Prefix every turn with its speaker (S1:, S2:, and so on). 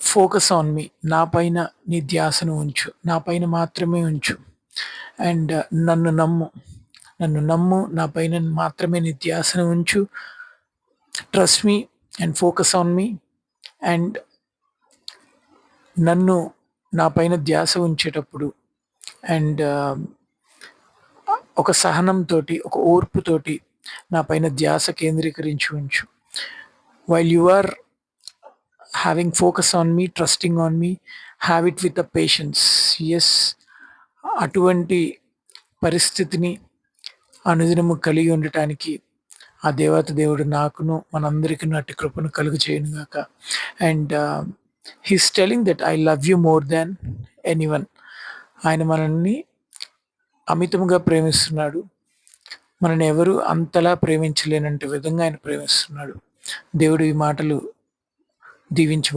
S1: Focus on me. నా పైన నీ ధ్యాసను ఉంచు. నా పైన మాత్రమే ఉంచు. అండ్ నన్ను నమ్ము. నన్ను నమ్ము. నా పైన మాత్రమే నీ ధ్యాసను ఉంచు. Trust me and focus on me. And నన్ను నా పైన ధ్యాస ఉంచేటప్పుడు అండ్ ఒక సహనంతోటి, ఒక ఓర్పుతోటి నా పైన ధ్యాస కేంద్రీకరించి ఉంచు. While you are having focus on me, trusting on me, have it with a patience. Yes, అటువంటి పరిస్థితిని అనుదినము కలిగి ఉండటానికి ఆ దేవత దేవుడు నాకును మనందరికీ అట్టి కృపను కలుగు చేయనుగాక. And he's telling that I love you more than anyone. ఆయన మనల్ని అమితముగా ప్రేమిస్తున్నాడు. మనని ఎవరు అంతలా ప్రేమించలేనంత విధంగా ఆయన ప్రేమిస్తున్నాడు. దేవుడు ఈ మాటలు దీవించు.